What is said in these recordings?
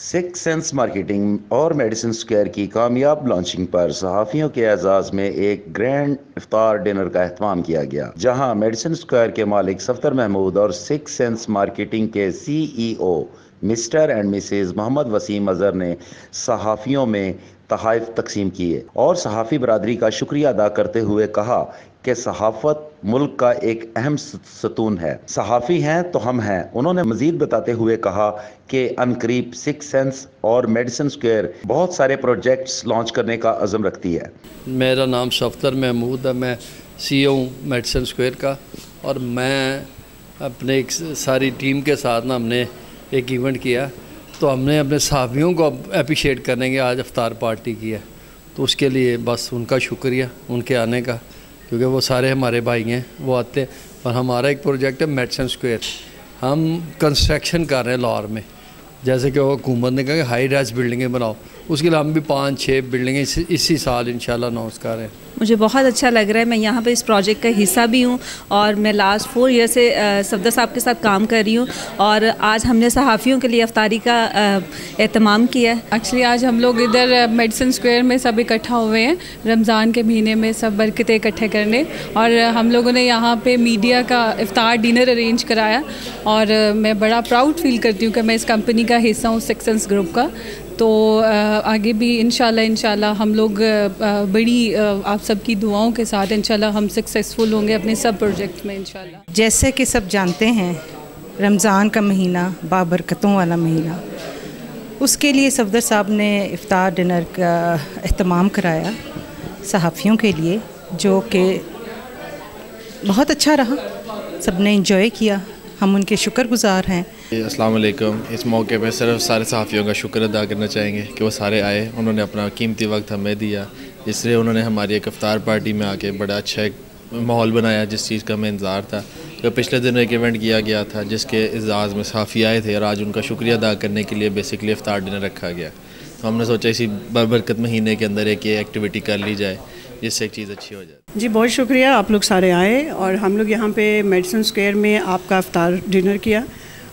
Six sense marketing और medicine square की कामयाब लॉन्चिंग पर सहाफ़ियों के एजाज़ में एक ग्रैंड इफ्तार डिनर का एहतमाम किया गया, जहां मेडिसिन स्क्वायर के मालिक सफ्दर महमूद और सिक्स सेंस मार्केटिंग के CEO Mr and Mrs Mohammad Waseem Azhar ने सहाफ़ियों में तोहफ़े तकसीम किए और सहाफ़ी बरादरी का शुक्रिया अदा करते हुए कहा कि सहाफ़त मुल्क का एक अहम सतून है। सहाफ़ी हैं तो हम हैं। उन्होंने मजीद बताते हुए कहा कि अनकरीब सिक्स सेंस और मेडिसिन स्क्वायर बहुत सारे प्रोजेक्ट्स लॉन्च करने का अज़म रखती है। मेरा नाम सफ्दर महमूद है, मैं CEO हूँ मेडिसिन स्क्वायर का, और मैं अपने एक सारी टीम के साथ ना हमने एक इवेंट किया, तो हमने अपने सहाफ़ियों को अप्रिशिएट करने के आज इफ्तार पार्टी की है। तो उसके लिए बस उनका शुक्रिया उनके आने का, क्योंकि वो सारे हमारे भाई हैं, वो आते हैं। और हमारा एक प्रोजेक्ट है मेडिसिन स्क्वायर, हम कंस्ट्रक्शन कर रहे हैं लाहौर में, जैसे कि वो हुकूमत ने कहा कि हाई राइज बिल्डिंगें बनाओ, उसके लिए हम भी 5-6 बिल्डिंगें इसी साल इंशाल्लाह अनाउंस कर रहे हैं। मुझे बहुत अच्छा लग रहा है, मैं यहाँ पे इस प्रोजेक्ट का हिस्सा भी हूँ और मैं लास्ट 4 ईयर से सफदर साहब के साथ काम कर रही हूँ, और आज हमने सहाफ़ियों के लिए अफ्तारी का एहतमाम किया है। एक्चुअली आज हम लोग इधर मेडिसिन स्क्वायर में सब इकट्ठा हुए हैं रमज़ान के महीने में सब बरकतें इकट्ठे करने, और हम लोगों ने यहाँ पे मीडिया का इफ्तार डिनर अरेंज कराया, और मैं बड़ा प्राउड फील करती हूँ कि मैं इस कंपनी का हिस्सा हूँ, सिक्स सेंस ग्रुप का। तो आगे भी इंशाल्लाह हम लोग बड़ी आप सबकी दुआओं के साथ इंशाल्लाह हम सक्सेसफुल होंगे अपने सब प्रोजेक्ट में इंशाल्लाह। जैसे कि सब जानते हैं, रमज़ान का महीना बाबरकतों वाला महीना, उसके लिए सफदर साहब ने इफ्तार डिनर का एहतमाम कराया सहाफ़ियों के लिए, जो कि बहुत अच्छा रहा, सब ने इंजॉय किया, हम उनके शुक्रगुज़ार हैं। अस्सलाम वालेकुम। इस मौके पे सिर्फ सारे सहाफ़ियों का शुक्र अदा करना चाहेंगे कि वो सारे आए, उन्होंने अपना कीमती वक्त हमें दिया, इसलिए उन्होंने हमारी एक इफ्तार पार्टी में आके बड़ा अच्छा एक माहौल बनाया जिस चीज़ का हमें इंतज़ार था। तो पिछले दिनों एक इवेंट किया गया था जिसके एजाज़ में सहाफ़ी आए थे, और आज उनका शुक्रिया अदा करने के लिए बेसिकली इफ्तार डिनर रखा गया। तो हमने सोचा इसी बरकत महीने के अंदर एक ये एक्टिविटी कर ली जाए जिससे एक चीज़ अच्छी हो जाए। जी बहुत शुक्रिया, आप लोग सारे आए और हम लोग यहाँ पे मेडिसिन स्क्वायर में आपका इफ्तार डिनर किया।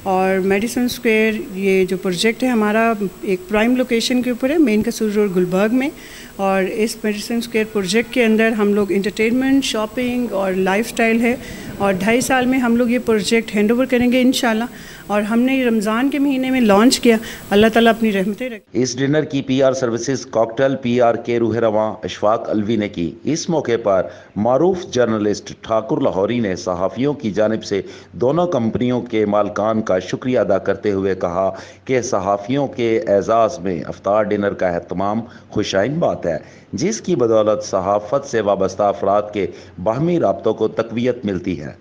और मेडिसिन स्क्वायर ये जो प्रोजेक्ट है हमारा एक प्राइम लोकेशन के ऊपर है, मेन कसूर रोड गुलबर्ग में, और इस मेडिसिन स्क्वायर प्रोजेक्ट के अंदर हम लोग इंटरटेनमेंट, शॉपिंग और लाइफस्टाइल है, और 2.5 साल में हम लोग ये प्रोजेक्ट हैंडओवर करेंगे इंशाल्लाह, और हमने रमज़ान के महीने में लॉन्च किया। अल्लाह ताला अपनी रहमतें रखे। इस डिनर की PR सर्विसेज कॉकटेल PR के रूह रवां अशफाक अलवी ने की। इस मौके पर मारूफ जर्नलिस्ट ठाकुर लाहौरी ने सहाफ़ियों की जानिब से दोनों कंपनियों के मालकान का शुक्रिया अदा करते हुए कहा कि सहाफ़ियों के एजाज़ में इफ्तार डिनर का एहतमाम खुशाइन बात है, जिसकी बदौलत सहाफ़त से वाबस्ता अफराद के बाहमी राब्तों को तक़वियत मिलती है।